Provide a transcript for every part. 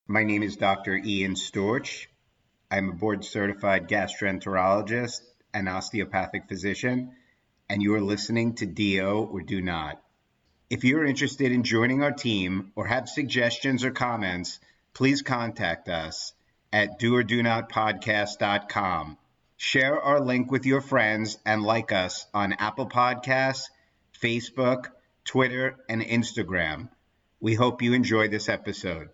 My name is Dr. Ian Storch. I'm a board-certified gastroenterologist and osteopathic physician, and you are listening to DO or Do Not. If you're interested in joining our team or have suggestions or comments, please contact us at doordonotpodcast.com. Share our link with your friends and like us on Apple Podcasts, Facebook, Twitter, and Instagram. We hope you enjoy this episode.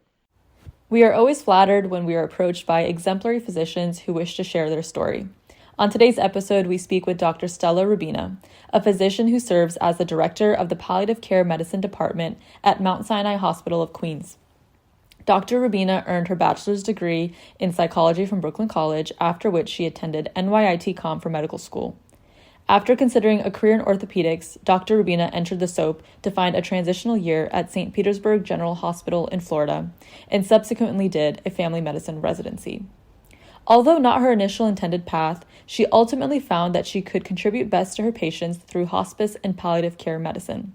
We are always flattered when we are approached by exemplary physicians who wish to share their story. On today's episode, we speak with Dr. Stella Rubina, a physician who serves as the director of the Palliative Care Medicine Department at Mount Sinai Hospital of Queens. Dr. Rubina earned her bachelor's degree in psychology from Brooklyn College, after which she attended NYITCOM for medical school. After considering a career in orthopedics, Dr. Rubina entered the SOAP to find a transitional year at St. Peterburg General Hospital in Florida, and subsequently did a family medicine residency. Although not her initial intended path, she ultimately found that she could contribute best to her patients through hospice and palliative care medicine.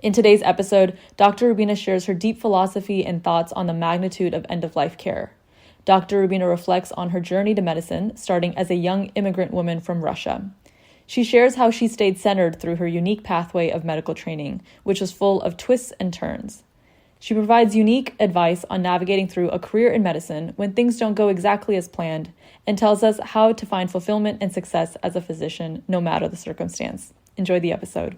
In today's episode, Dr. Rubina shares her deep philosophy and thoughts on the magnitude of end-of-life care. Dr. Rubina reflects on her journey to medicine, starting as a young immigrant woman from Russia. She shares how she stayed centered through her unique pathway of medical training, which was full of twists and turns. She provides unique advice on navigating through a career in medicine when things don't go exactly as planned, and tells us how to find fulfillment and success as a physician, no matter the circumstance. Enjoy the episode.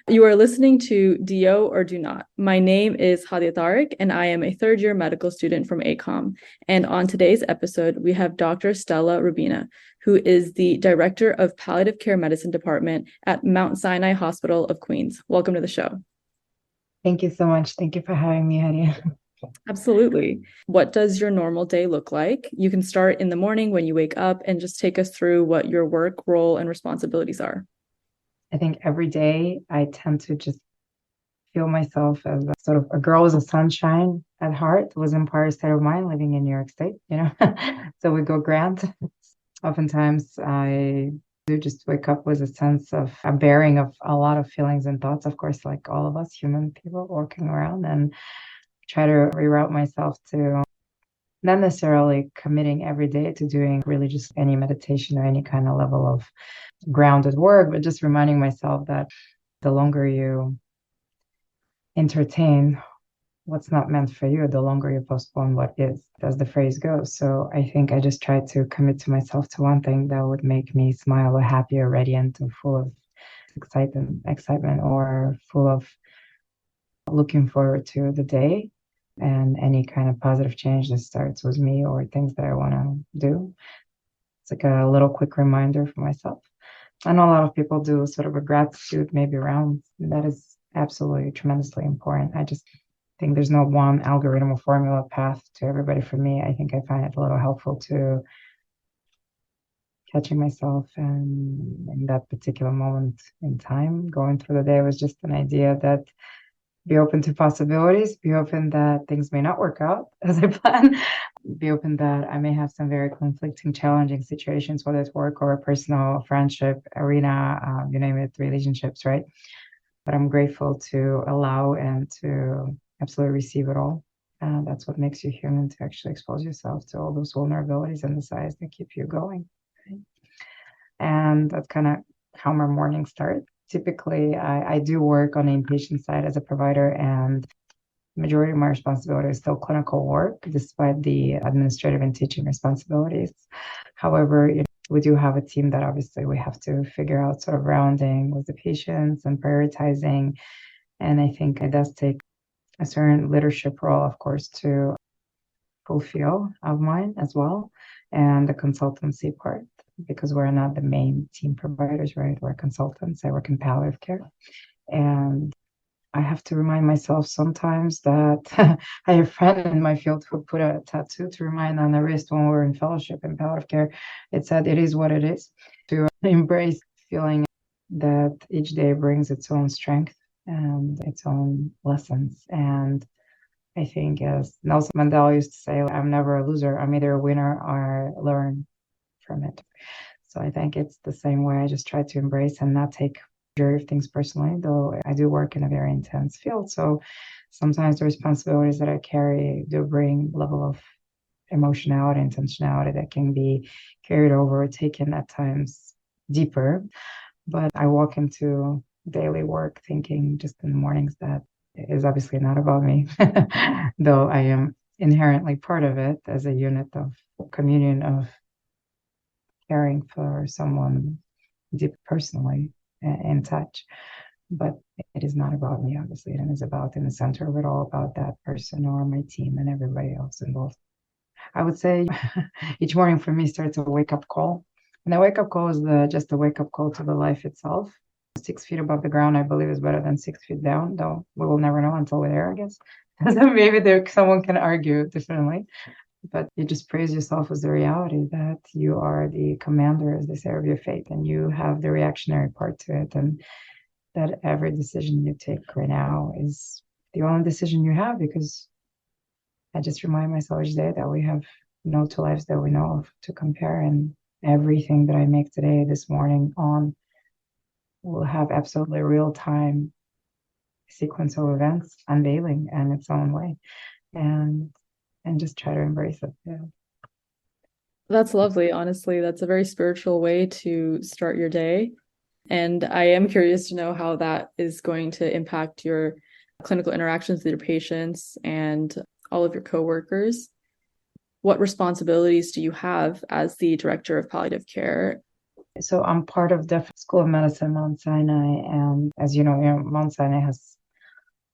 You are listening to Do or Do Not. My name is Hadia Tariq, and I am a third-year medical student from ACOM. And on today's episode, we have Dr. Stella Rubina, who is the Director of Palliative Care Medicine Department at Mount Sinai Hospital of Queens. Welcome to the show. Thank you so much. Thank you for having me, Hadia. Absolutely. What does your normal day look like? You can start in the morning when you wake up and just take us through what your work, role, and responsibilities are. I think every day I tend to just feel myself as a sort of a girl with a sunshine at heart. It was Empire State of Mind living in New York State, So we go grand. Oftentimes I do just wake up with a sense of a bearing of a lot of feelings and thoughts, of course, like all of us human people walking around, and try to reroute myself to not necessarily committing every day to doing really just any meditation or any kind of level of grounded work, but just reminding myself that the longer you entertain what's not meant for you, the longer you postpone what is, as the phrase goes. So I think I just try to commit to myself to one thing that would make me smile or happy or radiant or full of excitement or full of looking forward to the day and any kind of positive change that starts with me or things that I want to do. It's like a little quick reminder for myself. I know a lot of people do sort of a gratitude maybe round. That is absolutely tremendously important. I just think there's no one algorithm or formula path to everybody. For me, I think I find it a little helpful to catching myself and in that particular moment in time. Going through the day was just an idea that be open to possibilities, be open that things may not work out as I plan, be open that I may have some very conflicting, challenging situations, whether it's work or a personal friendship arena, you name it, relationships, right? But I'm grateful to allow and to absolutely receive it all. And that's what makes you human, to actually expose yourself to all those vulnerabilities and the sides that keep you going. Right? And that's kind of how my mornings start. Typically, I do work on the inpatient side as a provider, and the majority of my responsibility is still clinical work, despite the administrative and teaching responsibilities. However, we do have a team that obviously we have to figure out sort of rounding with the patients and prioritizing. And I think it does take a certain leadership role, of course, to fulfill of mine as well, and the consultancy part, because we're not the main team providers, right? We're consultants. I work in palliative care. And I have to remind myself sometimes that I have a friend in my field who put a tattoo to remind on the wrist when we were in fellowship in palliative care. It said, "It is what it is," to embrace feeling that each day brings its own strength and its own lessons. And I think, as Nelson Mandela used to say, I'm never a loser. I'm either a winner or learn from it. So I think it's the same way. I just try to embrace and not take majority of things personally, though I do work in a very intense field. So sometimes the responsibilities that I carry do bring a level of emotionality, intentionality that can be carried over or taken at times deeper. But I walk into daily work thinking just in the mornings that it is obviously not about me, though I am inherently part of it as a unit of communion of caring for someone deep personally in touch. But it is not about me, obviously. It is about in the center of it all about that person or my team and everybody else involved. I would say each morning for me starts a wake-up call. And the wake-up call is just a wake-up call to the life itself. 6 feet above the ground, I believe, is better than 6 feet down, though we will never know until we're there, I guess. So maybe someone can argue differently, but you just praise yourself as the reality that you are the commander, as they say, of your fate, and you have the reactionary part to it, and that every decision you take right now is the only decision you have, because I just remind myself each day that we have no two lives that we know of to compare, and everything that I make today, this morning on, will have absolutely real time sequence of events unveiling in its own way, and just try to embrace it. Yeah. That's lovely. Honestly, that's a very spiritual way to start your day. And I am curious to know how that is going to impact your clinical interactions with your patients and all of your coworkers. What responsibilities do you have as the director of palliative care? So I'm part of the School of Medicine, Mount Sinai, and as you know, Mount Sinai has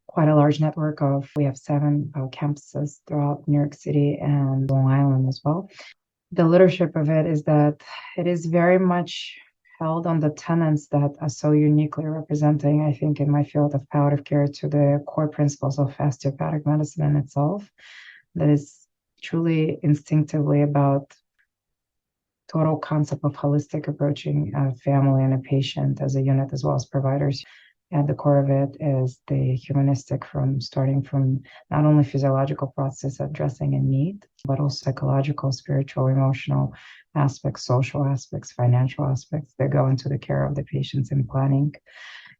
quite a large network of, we have 7 campuses throughout New York City and Long Island as well. The leadership of it is that it is very much held on the tenets that are so uniquely representing, I think, in my field of palliative care, to the core principles of osteopathic medicine in itself, that is truly instinctively about total concept of holistic approaching a family and a patient as a unit, as well as providers. At the core of it is the humanistic, from starting from not only physiological process addressing a need, but also psychological, spiritual, emotional aspects, social aspects, financial aspects that go into the care of the patients in planning.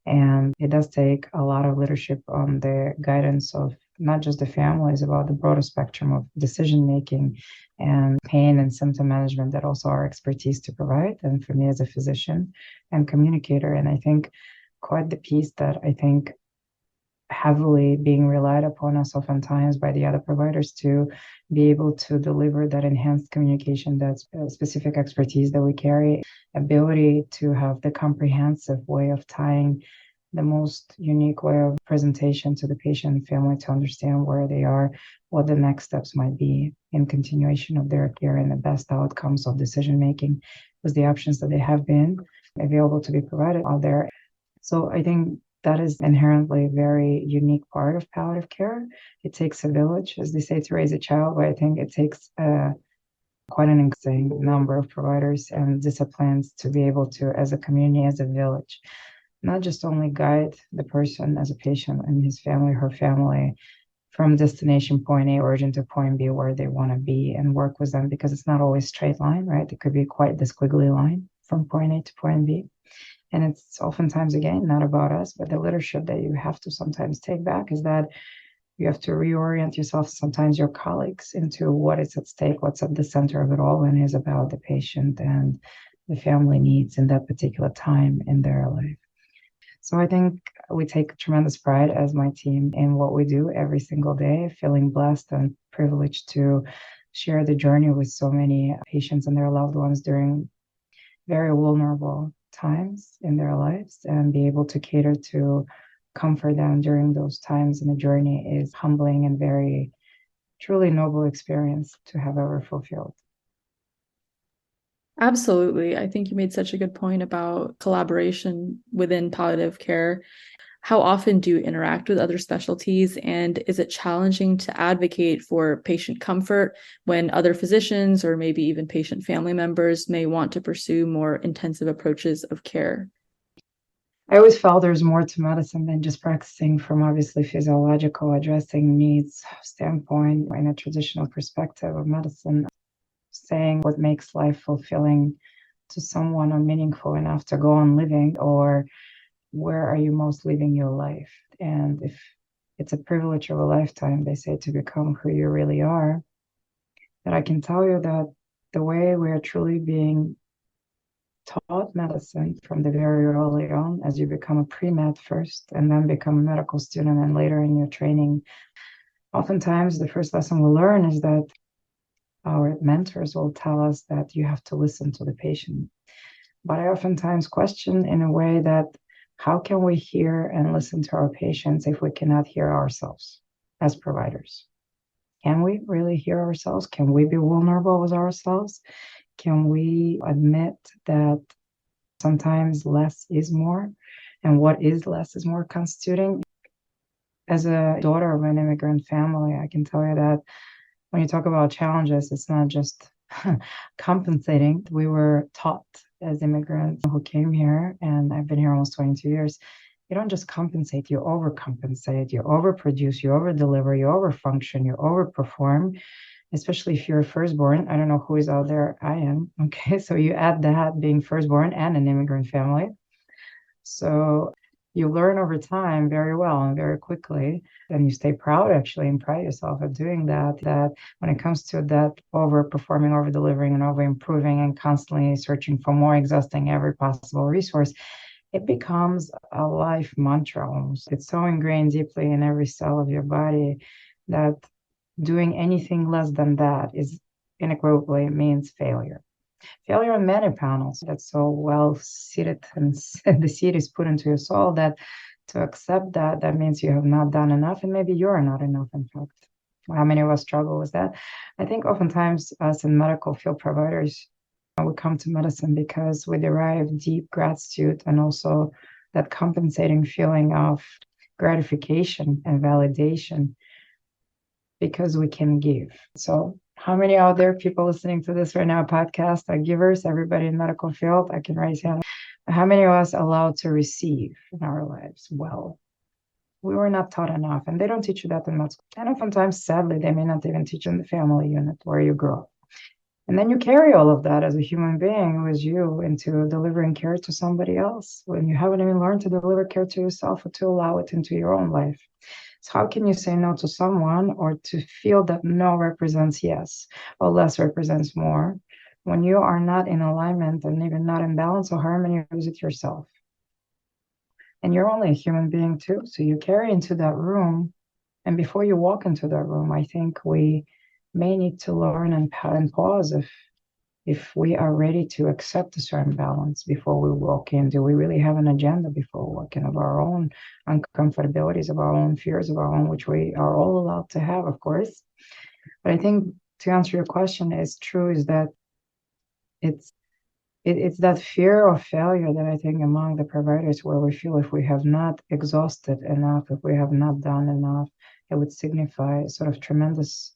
And it does take a lot of leadership on the guidance of not just the families, about the broader spectrum of decision making and pain and symptom management that also our expertise to provide. And for me as a physician and communicator, and I think quite the piece that I think heavily being relied upon us oftentimes by the other providers to be able to deliver that enhanced communication, that specific expertise that we carry, ability to have the comprehensive way of tying the most unique way of presentation to the patient and family to understand where they are, what the next steps might be in continuation of their care, and the best outcomes of decision making with the options that they have been available to be provided out there. So I think that is inherently a very unique part of palliative care. It takes a village, as they say, to raise a child, but I think it takes quite an interesting number of providers and disciplines to be able to, as a community, as a village, not just only guide the person as a patient and his family, her family, from destination point A origin to point B where they want to be, and work with them, because it's not always straight line, right? It could be quite the squiggly line from point A to point B. And it's oftentimes, again, not about us, but the leadership that you have to sometimes take back is that you have to reorient yourself, sometimes your colleagues, into what is at stake, what's at the center of it all, and is about the patient and the family needs in that particular time in their life. So I think we take tremendous pride as my team in what we do every single day, feeling blessed and privileged to share the journey with so many patients and their loved ones during very vulnerable times in their lives, and be able to cater to comfort them during those times in the journey is humbling and very truly noble experience to have ever fulfilled. Absolutely. I think you made such a good point about collaboration within palliative care. How often do you interact with other specialties, and is it challenging to advocate for patient comfort when other physicians or maybe even patient family members may want to pursue more intensive approaches of care? I always felt there's more to medicine than just practicing from obviously physiological addressing needs standpoint in a traditional perspective of medicine, saying what makes life fulfilling to someone or meaningful enough to go on living, or where are you most living your life? And if it's a privilege of a lifetime, they say, to become who you really are. But I can tell you that the way we are truly being taught medicine from the very early on, as you become a pre-med first and then become a medical student and later in your training, oftentimes the first lesson we learn is that our mentors will tell us that you have to listen to the patient. But I oftentimes question in a way that how can we hear and listen to our patients if we cannot hear ourselves as providers? Can we really hear ourselves? Can we be vulnerable with ourselves? Can we admit that sometimes less is more, and what is less is more constituting? As a daughter of an immigrant family, I can tell you that when you talk about challenges, it's not just compensating. We were taught as immigrants who came here, and I've been here almost 22 years, you don't just compensate, you overcompensate, you overproduce, you overdeliver, you overfunction, you overperform, especially if you're a firstborn. I don't know who is out there. I am. Okay. So you add that being firstborn and an immigrant family. So you learn over time very well and very quickly, and you stay proud actually and pride yourself of doing that, that when it comes to that overperforming, over delivering and over improving and constantly searching for more, exhausting every possible resource, it becomes a life mantra almost. It's so ingrained deeply in every cell of your body that doing anything less than that is inequivocally means failure. Failure on many panels. That's so well seated, and the seed is put into your soul that to accept that, that means you have not done enough, and maybe you're not enough, in fact. How many of us struggle with that? I think oftentimes us in medical field providers, we come to medicine because we derive deep gratitude and also that compensating feeling of gratification and validation because we can give. So how many out there people listening to this right now podcast are givers? Everybody in medical field, I can raise hand. How many of us are allowed to receive in our lives? Well, we were not taught enough, and they don't teach you that in med school. And oftentimes, sadly, they may not even teach in the family unit where you grew up. And then you carry all of that as a human being with you into delivering care to somebody else when you haven't even learned to deliver care to yourself or to allow it into your own life. So how can you say no to someone or to feel that no represents yes or less represents more when you are not in alignment and even not in balance or harmony with yourself? And you're only a human being too. So you carry into that room. And before you walk into that room, I think we may need to learn and pause if we are ready to accept a certain balance before we walk in. Do we really have an agenda before we walk in of our own uncomfortabilities, of our own fears, of our own, which we are all allowed to have, of course. But I think to answer your question is true, is that it's that fear of failure that I think among the providers where we feel if we have not exhausted enough, if we have not done enough, it would signify sort of tremendous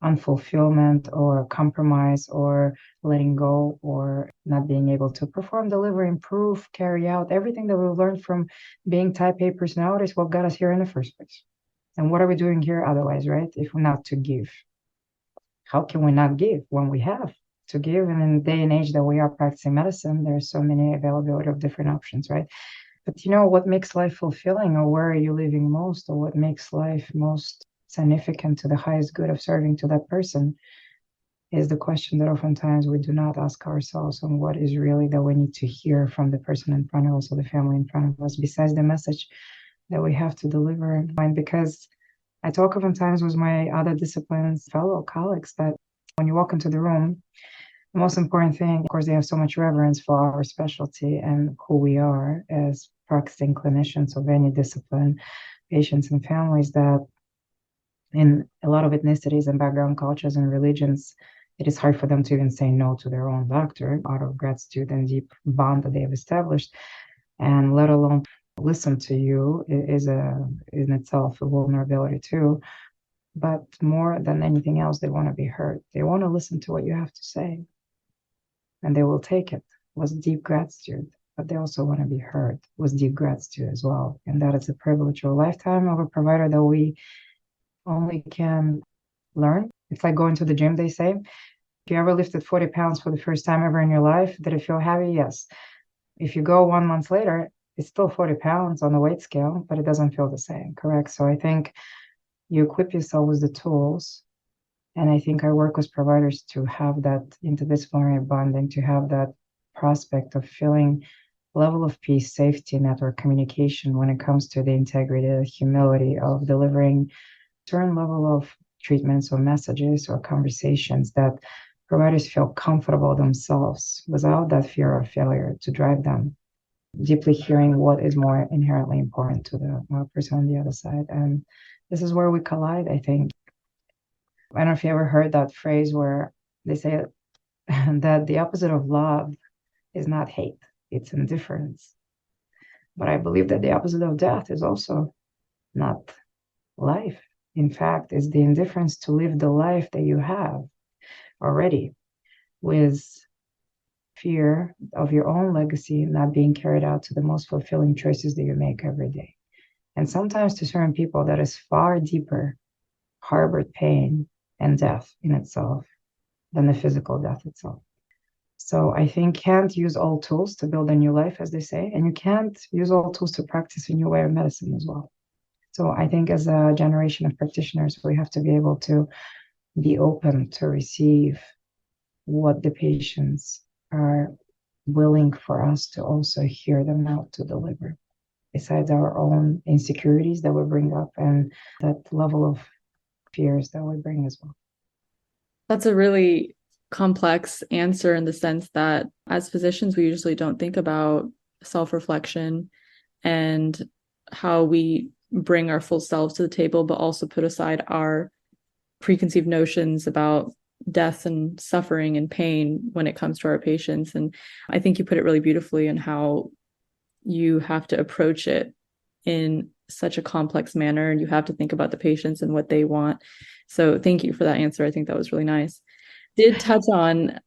unfulfillment or compromise or letting go or not being able to perform, deliver, improve, carry out everything that we've learned from being type A personalities, what got us here in the first place. And what are we doing here otherwise, right? If we're not to give. How can we not give when we have to give? And in the day and age that we are practicing medicine, there's so many availability of different options, right? But you know what makes life fulfilling, or where are you living most, or what makes life most significant to the highest good of serving to that person is the question that oftentimes we do not ask ourselves on what is really that we need to hear from the person in front of us or the family in front of us, besides the message that we have to deliver. And because I talk oftentimes with my other disciplines, fellow colleagues, that when you walk into the room, the most important thing, of course, they have so much reverence for our specialty and who we are as practicing clinicians of any discipline, patients and families, that in a lot of ethnicities and background cultures and religions, it is hard for them to even say no to their own doctor out of gratitude and deep bond that they have established, and let alone listen to you is in itself a vulnerability too. But more than anything else, they want to be heard. They want to listen to what you have to say, and they will take it with deep gratitude. But they also want to be heard with deep gratitude as well. And that is a privilege of a lifetime of a provider that we only can learn. It's like going to the gym, they say. If you ever lifted 40 pounds for the first time ever in your life, did it feel heavy? Yes. If you go 1 month later, it's still 40 pounds on the weight scale, but it doesn't feel the same, correct? So I think you equip yourself with the tools. And I think I work with providers to have that interdisciplinary bonding, to have that prospect of feeling level of peace, safety, network communication when it comes to the integrity, the humility of delivering certain level of treatments or messages or conversations that providers feel comfortable themselves without that fear of failure to drive them. Deeply hearing what is more inherently important to the person on the other side. And this is where we collide, I think. I don't know if you ever heard that phrase where they say that the opposite of love is not hate, it's indifference. But I believe that the opposite of death is also not life. In fact, it's the indifference to live the life that you have already, with fear of your own legacy not being carried out to the most fulfilling choices that you make every day. And sometimes to certain people, that is far deeper harbored pain and death in itself than the physical death itself. So I think can't use all tools to build a new life, as they say, and you can't use all tools to practice a new way of medicine as well. So I think as a generation of practitioners, we have to be able to be open to receive what the patients are willing for us to also hear them out to deliver, besides our own insecurities that we bring up and that level of fears that we bring as well. That's a really complex answer in the sense that as physicians, we usually don't think about self-reflection and how we bring our full selves to the table, but also put aside our preconceived notions about death and suffering and pain when it comes to our patients. And I think you put it really beautifully in how you have to approach it in such a complex manner, and you have to think about the patients and what they want. So thank you for that answer. I think that was really nice. Did touch on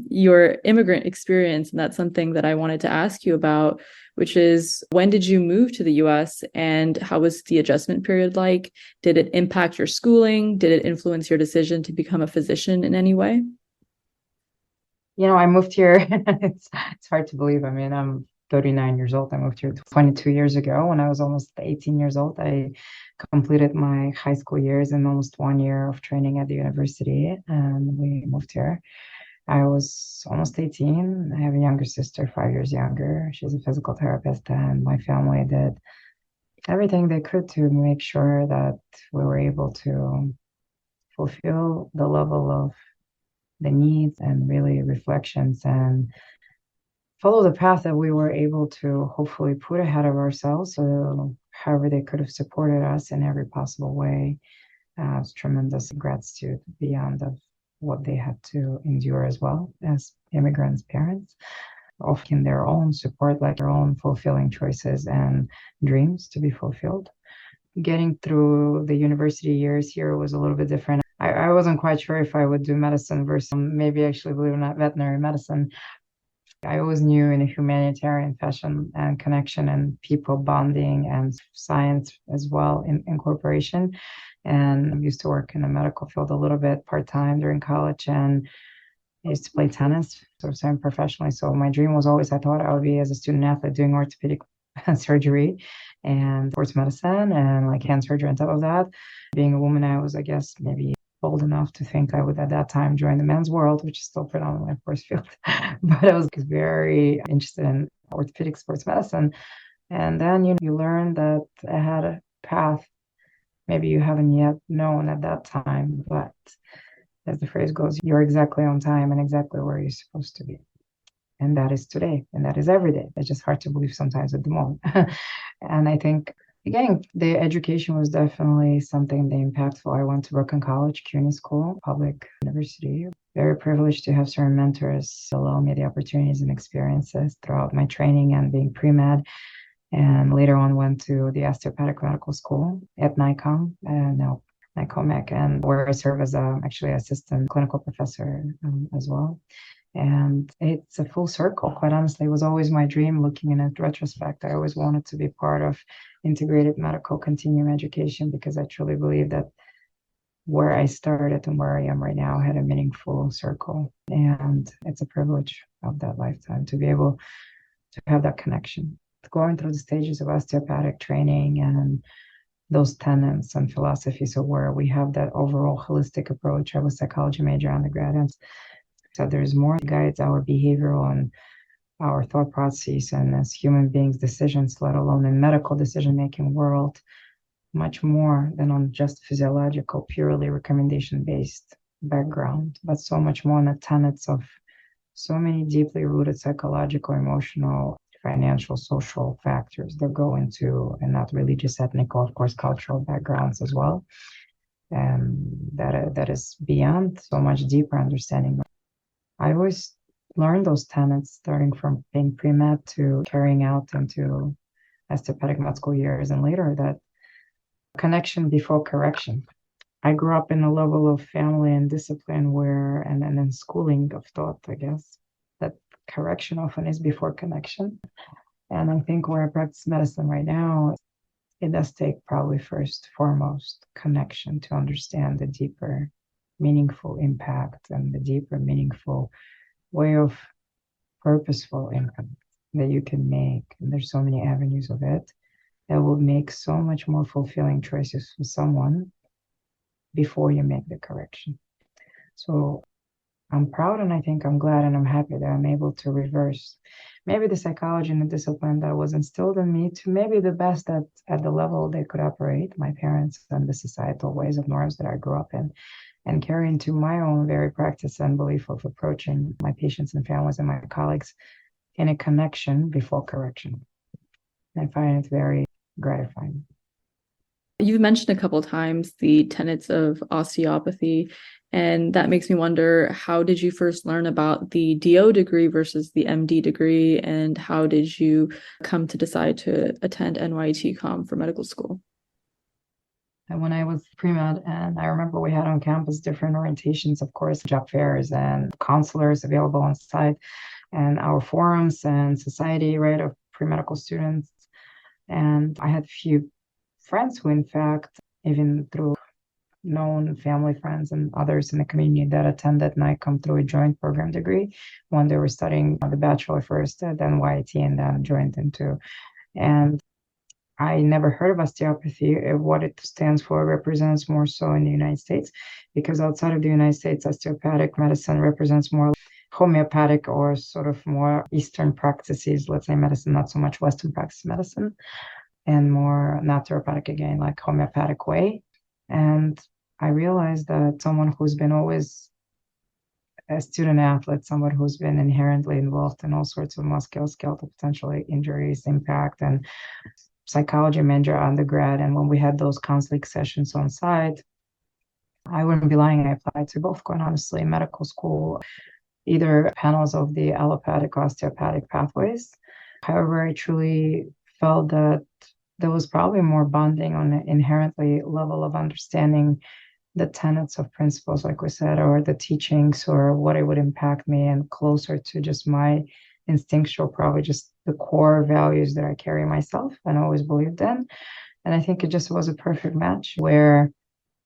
your immigrant experience, and that's something that I wanted to ask you about, which is when did you move to the US and how was the adjustment period like? Did it impact your schooling? Did it influence your decision to become a physician in any way? I moved here. It's hard to believe. I mean, I'm 39 years old. I moved here 22 years ago. When I was almost 18 years old, I completed my high school years and almost 1 year of training at the university, and we moved here. I was almost 18. I have a younger sister, 5 years younger. She's a physical therapist, and my family did everything they could to make sure that we were able to fulfill the level of the needs and really reflections and follow the path that we were able to hopefully put ahead of ourselves. So however they could have supported us in every possible way, it's tremendous gratitude beyond of what they had to endure as well as immigrants' parents, often their own support, like their own fulfilling choices and dreams to be fulfilled. Getting through the university years here was a little bit different. I wasn't quite sure if I would do medicine versus maybe actually, believe it or not, veterinary medicine. I always knew in a humanitarian fashion and connection and people bonding and science as well in incorporation. And I used to work in the medical field a little bit part-time during college, and I used to play tennis, sort of semi-professionally. So my dream was always, I thought I would be as a student athlete doing orthopedic surgery and sports medicine and like hand surgery on top of that. Being a woman, I was, I guess, maybe bold enough to think I would at that time join the men's world, which is still predominantly a force field. But I was very interested in orthopedic sports medicine. And then you learn that I had a path maybe you haven't yet known at that time, but as the phrase goes, you're exactly on time and exactly where you're supposed to be. And that is today, and that is every day. It's just hard to believe sometimes at the moment. And I think, again, the education was definitely something impactful. I went to Brooklyn College, CUNY School, public university. Very privileged to have certain mentors allow me the opportunities and experiences throughout my training and being pre-med. And later on went to the Osteopathic Medical School at NYITCOM, now NYITCOM, and where I serve as actually assistant clinical professor as well. And it's a full circle. Quite honestly, it was always my dream. Looking in retrospect, I always wanted to be part of integrated medical continuum education because I truly believe that where I started and where I am right now had a meaningful circle. And it's a privilege of that lifetime to be able to have that connection going through the stages of osteopathic training and those tenets and philosophies of where we have that overall holistic approach. I was a psychology major undergrad, and so there's more guides our behavioral and our thought processes and as human beings decisions, let alone in medical decision-making world, much more than on just physiological, purely recommendation-based background, but so much more on the tenets of so many deeply rooted psychological, emotional, financial, social factors that go into, and not religious, ethnic, of course, cultural backgrounds as well. And that is beyond so much deeper understanding. I always learned those tenets starting from being pre-med to carrying out into osteopathic med school years and later, that connection before correction. I grew up in a level of family and discipline where, and then schooling of thought, I guess, that correction often is before connection. And I think where I practice medicine right now, it does take probably first, foremost, connection to understand the deeper, meaningful impact and the deeper, meaningful way of purposeful impact that you can make. And there's so many avenues of it that will make so much more fulfilling choices for someone before you make the correction. So I'm proud, and I think I'm glad and I'm happy that I'm able to reverse maybe the psychology and the discipline that was instilled in me to maybe the best at the level they could operate, my parents and the societal ways of norms that I grew up in, and carry into my own very practice and belief of approaching my patients and families and my colleagues in a connection before correction. I find it very gratifying. You've mentioned a couple of times the tenets of osteopathy, and that makes me wonder, how did you first learn about the DO degree versus the MD degree, and how did you come to decide to attend NYITCOM for medical school? And when I was pre-med, and I remember we had on campus different orientations, of course, job fairs and counselors available on site, and our forums and society, right, of pre-medical students. And I had a few friends who, in fact, even through known family friends and others in the community that attended NYITCOM through a joint program degree when they were studying the bachelor first at NYIT and then joined into. And I never heard of osteopathy. What it stands for represents more so in the United States, because outside of the United States, osteopathic medicine represents more homeopathic or sort of more Eastern practices, let's say medicine, not so much Western practice medicine, and more naturopathic, again, like homeopathic way. And I realized that someone who's been always a student athlete, someone who's been inherently involved in all sorts of musculoskeletal potentially injuries, impact, and psychology major undergrad. And when we had those counseling sessions on site, I wouldn't be lying, I applied to both, quite honestly, medical school, either panels of the allopathic or osteopathic pathways. However, I truly felt that there was probably more bonding on an inherently level of understanding the tenets of principles, like we said, or the teachings, or what it would impact me, and closer to just my instinctual, probably just the core values that I carry myself and always believed in. And I think it just was a perfect match where,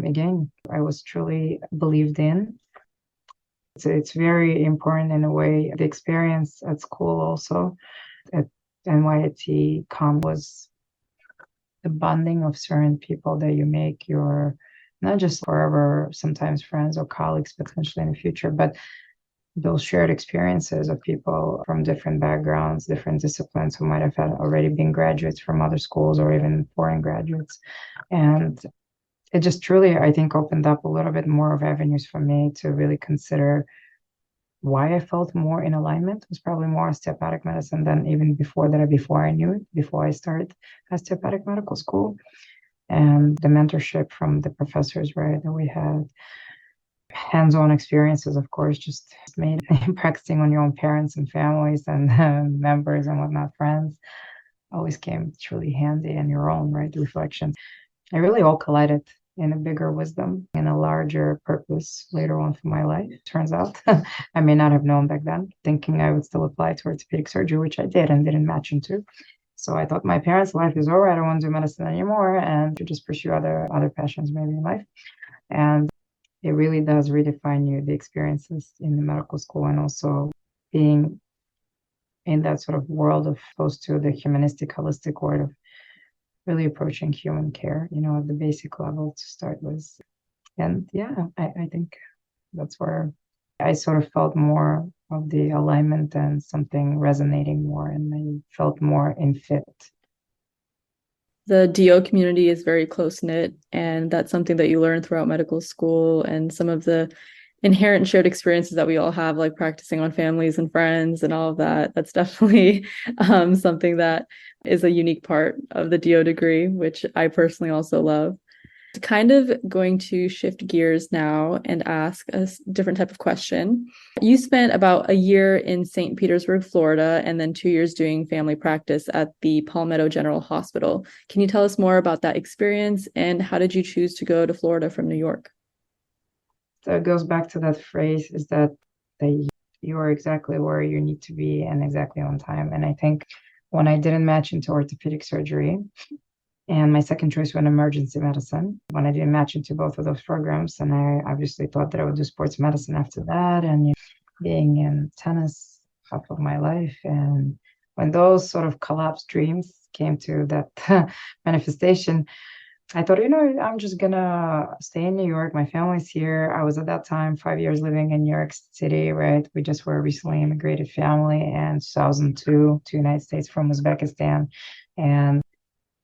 again, I was truly believed in. It's very important in a way. The experience at school also at NYITCOM was the bonding of certain people that you make your, not just forever, sometimes friends or colleagues potentially in the future, but those shared experiences of people from different backgrounds, different disciplines, who might have had already been graduates from other schools or even foreign graduates. And it just truly, I think, opened up a little bit more of avenues for me to really consider why I felt more in alignment. It was probably more osteopathic medicine than even before I knew it, before I started osteopathic medical school. And the mentorship from the professors, right, that we had, hands-on experiences, of course, just made practicing on your own parents and families and members and whatnot, friends, always came truly handy, and your own, right, reflection. It really all collided in a bigger wisdom and a larger purpose later on for my life. Turns out I may not have known back then, thinking I would still apply to orthopedic surgery, which I did and didn't match into. So I thought my parents' life is over. I don't want to do medicine anymore, and to just pursue other passions maybe in life. And it really does redefine you, the experiences in the medical school, and also being in that sort of world of opposed to the humanistic, holistic world of really approaching human care, at the basic level to start with. And yeah, I think that's where I sort of felt more of the alignment and something resonating more, and I felt more in fit. The DO community is very close-knit, and that's something that you learn throughout medical school, and some of the inherent shared experiences that we all have, like practicing on families and friends and all of that. That's definitely something that is a unique part of the DO degree, which I personally also love. Kind of going to shift gears now and ask a different type of question. You spent about a year in St. Petersburg, Florida, and then 2 years doing family practice at the Palmetto General Hospital. Can you tell us more about that experience, and how did you choose to go to Florida from New York? So it goes back to that phrase, is that you are exactly where you need to be and exactly on time. And I think when I didn't match into orthopedic surgery, and my second choice was emergency medicine, when I didn't match into both of those programs, and I obviously thought that I would do sports medicine after that, and being in tennis half of my life. And when those sort of collapsed dreams came to that manifestation, I thought, I'm just gonna stay in New York. My family's here. I was at that time 5 years living in New York City, right? We just were a recently immigrated family in 2002 to the United States from Uzbekistan. And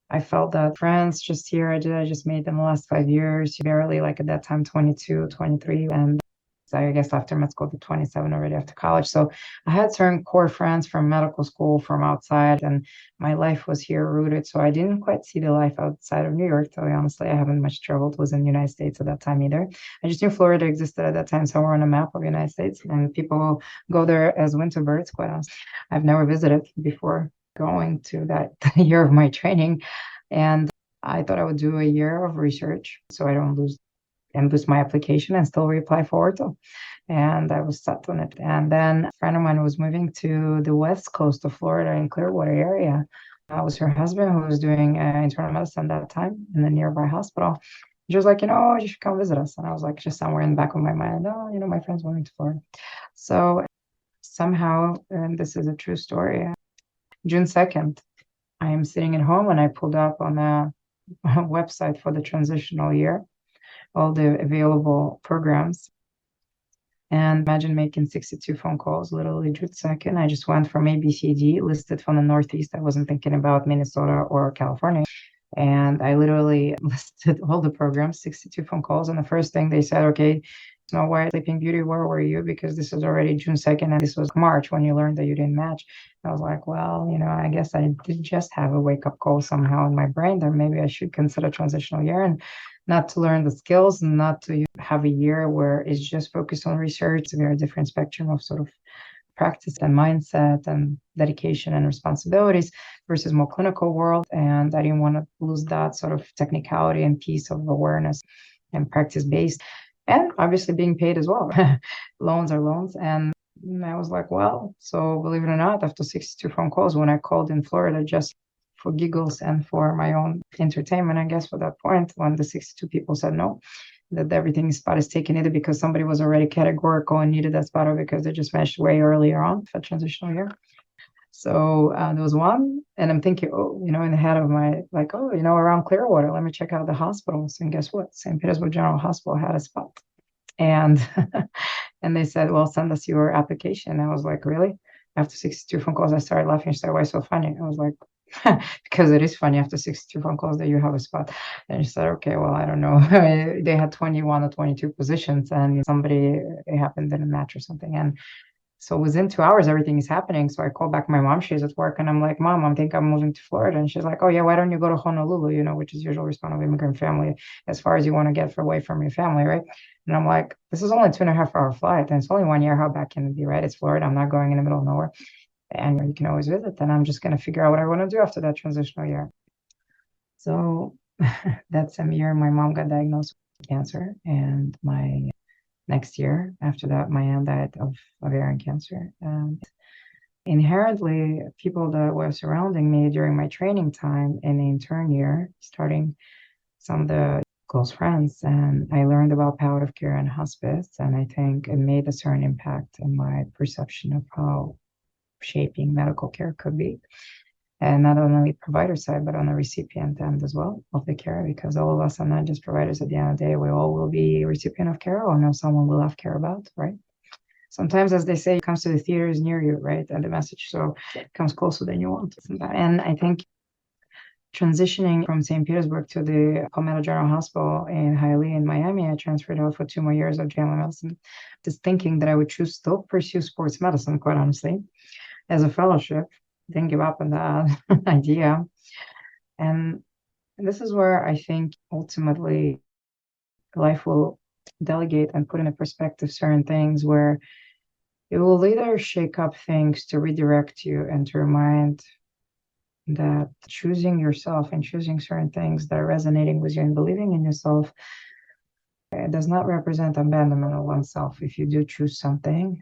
I felt that friends just here, I just made them the last 5 years, barely, like at that time, 22, 23. And I guess after med school, to 27 already after college. So I had certain core friends from medical school, from outside, and my life was here rooted. So I didn't quite see the life outside of New York, to be honestly. I haven't much traveled, was in the United States at that time either. I just knew Florida existed at that time somewhere on a map of the United States, and people go there as winter birds, quite honestly. I've never visited before going to that year of my training. And I thought I would do a year of research so I don't boost my application and still reapply for ortho. And I was set on it. And then a friend of mine was moving to the west coast of Florida in Clearwater area. That was her husband, who was doing internal medicine at that time in the nearby hospital. She was like, you should come visit us. And I was like, just somewhere in the back of my mind, my friend's moving to Florida. So somehow, and this is a true story, June 2nd, I am sitting at home and I pulled up on a website for the transitional year, all the available programs. And imagine making 62 phone calls, literally June 2nd. I just went from ABCD listed from the Northeast. I wasn't thinking about Minnesota or California. And I literally listed all the programs, 62 phone calls. And the first thing they said, okay, Snow White, Sleeping Beauty, where were you? Because this is already June 2nd and this was March when you learned that you didn't match. I was like, well, I guess I did just have a wake up call somehow in my brain that maybe I should consider transitional year, and not to learn the skills, not to have a year where it's just focused on research. It's a very different spectrum of sort of practice and mindset and dedication and responsibilities versus more clinical world. And I didn't want to lose that sort of technicality and piece of awareness and practice based, and obviously being paid as well. Loans are loans. And I was like, well, so believe it or not, after 62 phone calls, when I called in Florida just for giggles and for my own entertainment, I guess, for that point, when the 62 people said no, that everything spot is taken, either because somebody was already categorical and needed that spot, or because they just matched way earlier on for transitional year. So there was one, and I'm thinking, in the head of my, like, around Clearwater, let me check out the hospitals. And guess what? St. Petersburg General Hospital had a spot. And and they said, well, send us your application. And I was like, really? After 62 phone calls, I started laughing. She said, why so funny? I was like, because it is funny after 62 phone calls that you have a spot. And she said, okay, well, I don't know. They had 21 or 22 positions, and somebody, it happened, didn't match or something. And so within 2 hours, everything is happening. So I call back my mom. She's at work, and I'm like, Mom, I think I'm moving to Florida. And she's like, oh, yeah, why don't you go to Honolulu, which is usually response of immigrant family, as far as you want to get away from your family, right? And I'm like, this is only 2.5 hour flight, and it's only 1 year. How bad can it be, right? It's Florida. I'm not going in the middle of nowhere. And you can always visit. And I'm just going to figure out what I want to do after that transitional year. So that same year, my mom got diagnosed with cancer. And my next year after that, my aunt died of ovarian cancer. And inherently, people that were surrounding me during my training time in the intern year, starting some of the close friends, and I learned about palliative care and hospice. And I think it made a certain impact in my perception of how shaping medical care could be. And not only provider side, but on the recipient end as well of the care, because all of us are not just providers at the end of the day. We all will be recipient of care or know someone we'll have care about, right? Sometimes, as they say, it comes to the theaters near you, right? And the message so it comes closer than you want. And I think transitioning from St. Petersburg to the Palliative General Hospital in Hialeah in Miami, I transferred out for 2 more years of general medicine, just thinking that I would still pursue sports medicine, quite honestly, as a fellowship. Didn't give up on that idea. And this is where I think ultimately life will delegate and put into perspective certain things where it will either shake up things to redirect you and to remind that choosing yourself and choosing certain things that are resonating with you and believing in yourself, it does not represent abandonment of oneself. If you do choose something,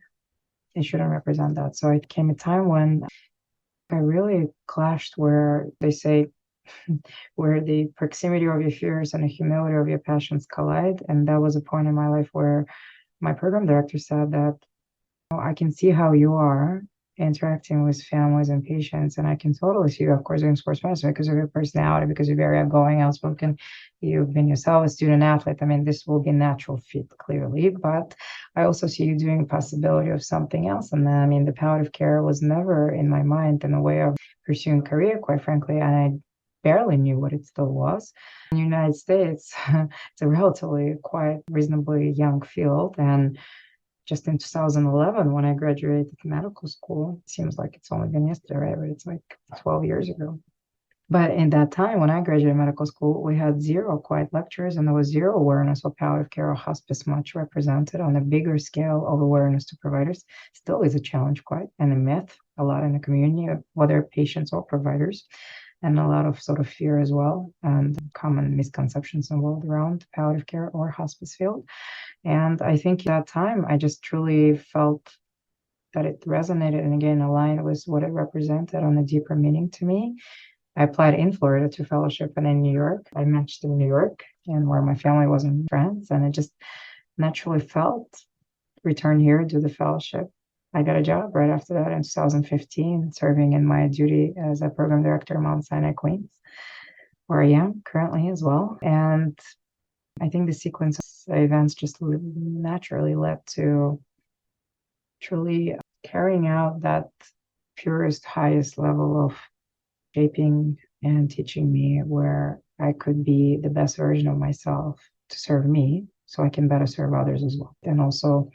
it shouldn't represent that. So it came a time when I really clashed where they say, where the proximity of your fears and the humility of your passions collide. And that was a point in my life where my program director said that, I can see how you are interacting with families and patients, and I can totally see you, of course, doing sports medicine because of your personality, because you're very outgoing, outspoken. You've been yourself a student athlete. I mean, this will be a natural fit, clearly, but I also see you doing a possibility of something else. And then, I mean, the palliative care was never in my mind in a way of pursuing career, quite frankly, and I barely knew what it still was. In the United States, it's a relatively quite reasonably young field, and just in 2011, when I graduated medical school, it seems like it's only been yesterday, right? But it's like 12 years ago. But in that time, when I graduated medical school, we had zero quiet lectures and there was zero awareness of palliative care or hospice much represented on a bigger scale of awareness to providers. Still is a challenge quite, and a myth a lot in the community, whether patients or providers, and a lot of sort of fear as well, and common misconceptions involved around palliative care or hospice field. And I think at that time, I just truly felt that it resonated and again aligned with what it represented on a deeper meaning to me. I applied in Florida to fellowship and in New York. I matched in New York and where my family was and friends, and it just naturally felt return here, do the fellowship. I got a job right after that in 2015, serving in my duty as a program director at Mount Sinai, Queens, where I am currently as well. And I think the sequence of events just naturally led to truly carrying out that purest, highest level of shaping and teaching me where I could be the best version of myself to serve me so I can better serve others as well. And also,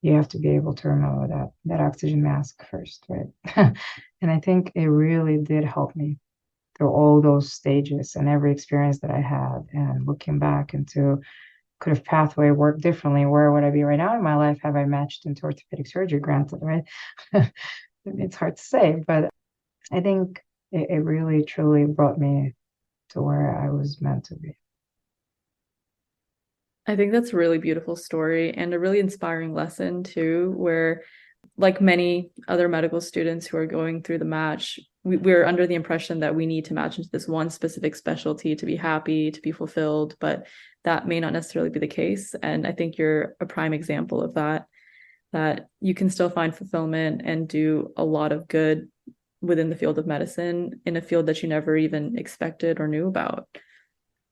you have to be able to remember that oxygen mask first, right? And I think it really did help me through all those stages and every experience that I had. And looking back into could have pathway worked differently, where would I be right now in my life? Have I matched into orthopedic surgery? Granted, right? It's hard to say, but I think it really truly brought me to where I was meant to be. I think that's a really beautiful story and a really inspiring lesson too, where like many other medical students who are going through the match, we're under the impression that we need to match into this one specific specialty to be happy, to be fulfilled, but that may not necessarily be the case. And I think you're a prime example of that you can still find fulfillment and do a lot of good within the field of medicine in a field that you never even expected or knew about.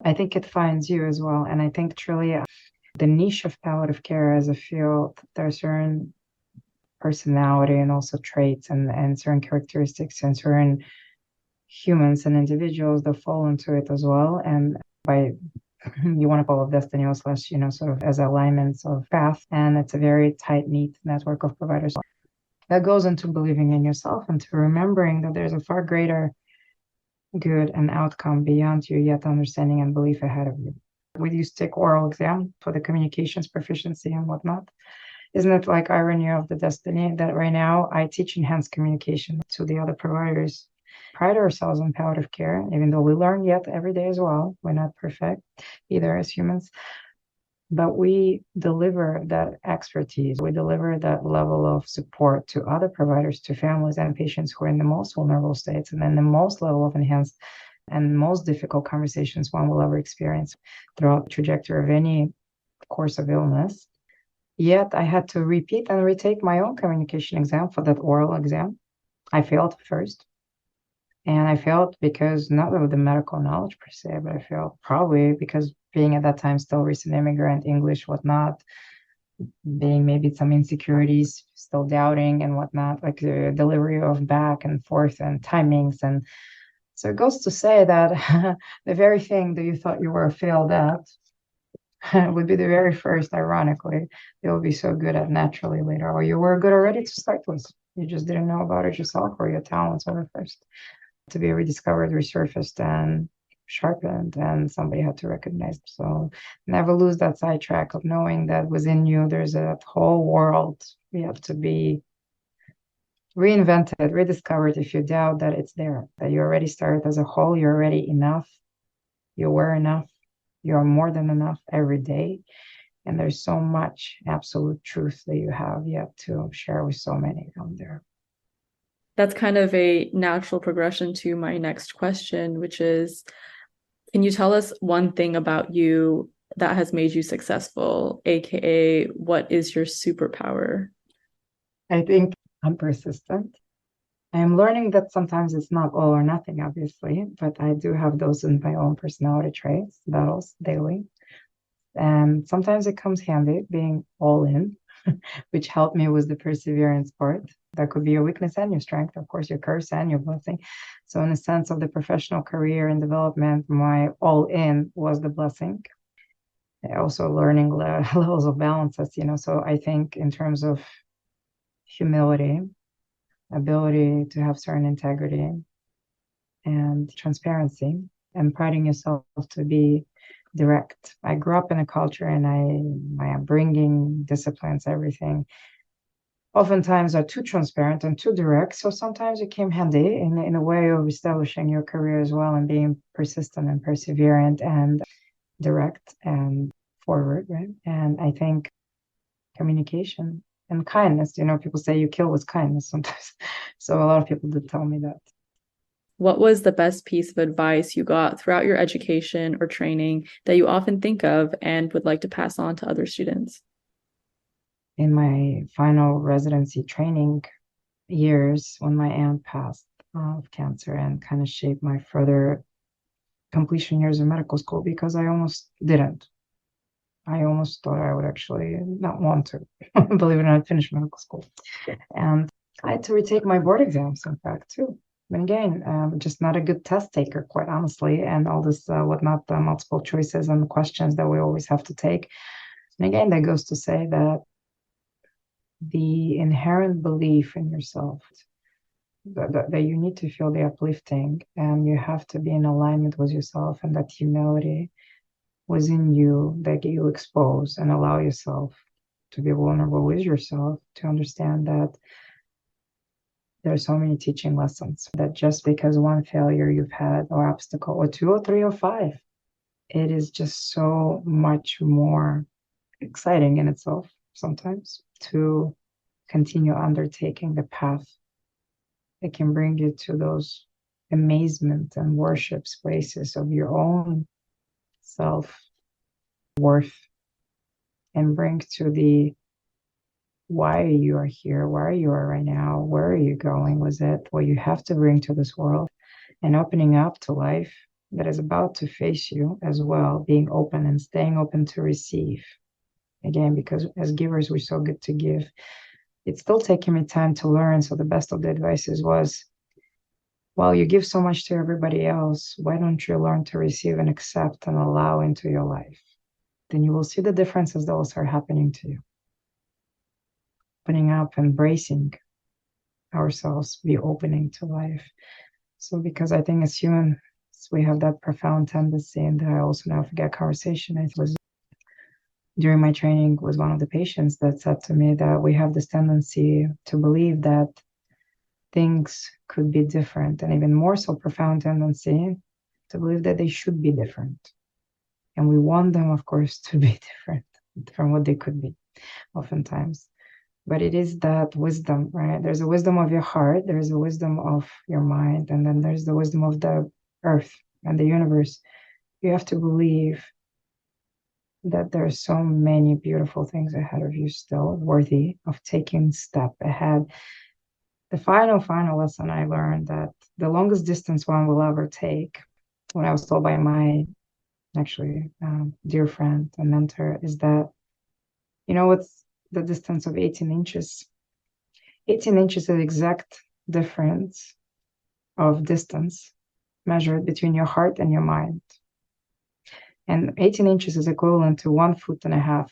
I think it finds you as well. And I think truly the niche of palliative care as a field, there are certain personality and also traits and certain characteristics and certain humans and individuals that fall into it as well. And by you want to call it destiny or slash, sort of as alignments of path. And it's a very tight, neat network of providers that goes into believing in yourself and to remembering that there's a far greater good and outcome beyond you, yet understanding and belief ahead of you. We used to take oral exam for the communications proficiency and whatnot. Isn't it like irony of the destiny that right now I teach enhanced communication to the other providers? Pride ourselves on palliative care, even though we learn yet every day as well. We're not perfect either as humans, but we deliver that expertise. We deliver that level of support to other providers, to families and patients who are in the most vulnerable states and then the most level of enhanced and most difficult conversations one will ever experience throughout the trajectory of any course of illness. Yet I had to repeat and retake my own communication exam for that oral exam. I failed first. And I failed because not of the medical knowledge per se, but I failed probably because being at that time still recent immigrant, English, whatnot, being maybe some insecurities, still doubting and whatnot, like the delivery of back and forth and timings. And so it goes to say that the very thing that you thought you were failed at would be the very first, ironically, you'll be so good at naturally later, or you were good already to start with. You just didn't know about it yourself, or your talents were first to be rediscovered, resurfaced, and sharpened, and somebody had to recognize it. So never lose that sidetrack of knowing that within you there's a whole world. You have to be reinvented, rediscovered if you doubt that it's there, that you already started as a whole, you're already enough, you were enough, you are more than enough every day. And there's so much absolute truth that you have yet to share with so many out there. That's kind of a natural progression to my next question, which is, can you tell us one thing about you that has made you successful, aka what is your superpower? I think I'm persistent. I'm learning that sometimes it's not all or nothing, obviously, but I do have those in my own personality traits, battles daily. And sometimes it comes handy being all in, which helped me with the perseverance part. That could be your weakness and your strength, of course, your curse and your blessing. So, in a sense of the professional career and development, my all in was the blessing. Also, learning levels of balances, So, I think in terms of humility, ability to have certain integrity and transparency, and priding yourself to be direct. I grew up in a culture, and my upbringing, disciplines, everything oftentimes are too transparent and too direct. So sometimes it came handy in a way of establishing your career as well, and being persistent and perseverant and direct and forward, right? And I think communication and kindness, people say you kill with kindness sometimes. So a lot of people did tell me that. What was the best piece of advice you got throughout your education or training that you often think of and would like to pass on to other students? In my final residency training years, when my aunt passed of cancer, and kind of shaped my further completion years of medical school, because I almost didn't. I almost thought I would actually not want to, believe it or not, finish medical school. And I had to retake my board exams, in fact, too. And again, just not a good test taker, quite honestly, and all this whatnot, the multiple choices and the questions that we always have to take. And again, that goes to say that the inherent belief in yourself, that you need to feel the uplifting, and you have to be in alignment with yourself, and that humility within you that you expose and allow yourself to be vulnerable with yourself, to understand that there are so many teaching lessons, that just because one failure you've had, or obstacle, or two, or three, or five, it is just so much more exciting in itself sometimes to continue undertaking the path that can bring you to those amazement and worship spaces of your own self-worth, and bring to the why you are here, where you are right now, where are you going with it, what you have to bring to this world, and opening up to life that is about to face you as well, being open and staying open to receive. Again, because as givers, we're so good to give. It's still taking me time to learn. So the best of the advices was, while you give so much to everybody else, why don't you learn to receive and accept and allow into your life? Then you will see the differences that will start happening to you. Opening up, embracing ourselves, be opening to life. So because I think as humans, we have that profound tendency, and I also never forget conversation. It was during my training with one of the patients that said to me that we have this tendency to believe that things could be different, and even more so profound tendency to believe that they should be different. And we want them, of course, to be different from what they could be oftentimes. But it is that wisdom, right? There's a wisdom of your heart, there's a wisdom of your mind, and then there's the wisdom of the earth and the universe. You have to believe that there are so many beautiful things ahead of you still, worthy of taking step ahead. The final lesson I learned that the longest distance one will ever take, when I was told by my actually dear friend and mentor, is that, what's the distance of 18 inches? 18 inches is the exact difference of distance measured between your heart and your mind. And 18 inches is equivalent to 1.5 feet.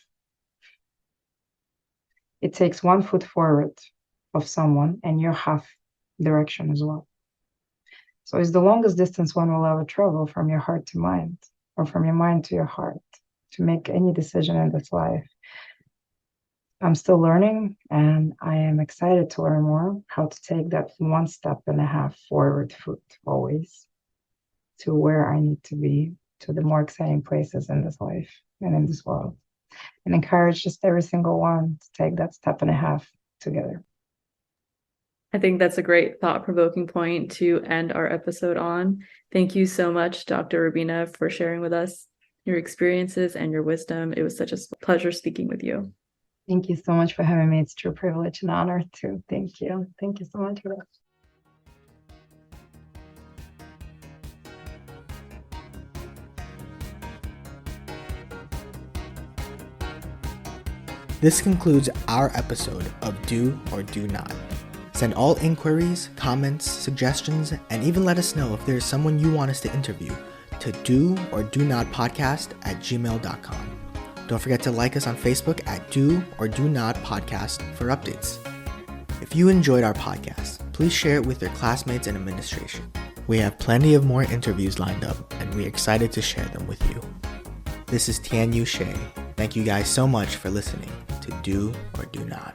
It takes 1 foot forward of someone and your half direction as well. So it's the longest distance one will ever travel, from your heart to mind, or from your mind to your heart, to make any decision in this life. I'm still learning, and I am excited to learn more how to take that 1.5 step forward foot always to where I need to be, to the more exciting places in this life and in this world, and encourage just every single one to take that 1.5 steps together. I think that's a great thought-provoking point to end our episode on. Thank you so much, Dr. Rubina, for sharing with us your experiences and your wisdom. It was such a pleasure speaking with you. Thank you so much for having me. It's a true privilege and honor too. Thank you. Thank you so much for that. This concludes our episode of Do or Do Not. Send all inquiries, comments, suggestions, and even let us know if there's someone you want us to interview to doordonotpodcast@gmail.com. Don't forget to like us on Facebook at Do or Do Not Podcast for updates. If you enjoyed our podcast, please share it with your classmates and administration. We have plenty of more interviews lined up, and we're excited to share them with you. This is Tianyu Shea. Thank you guys so much for listening to Do or Do Not.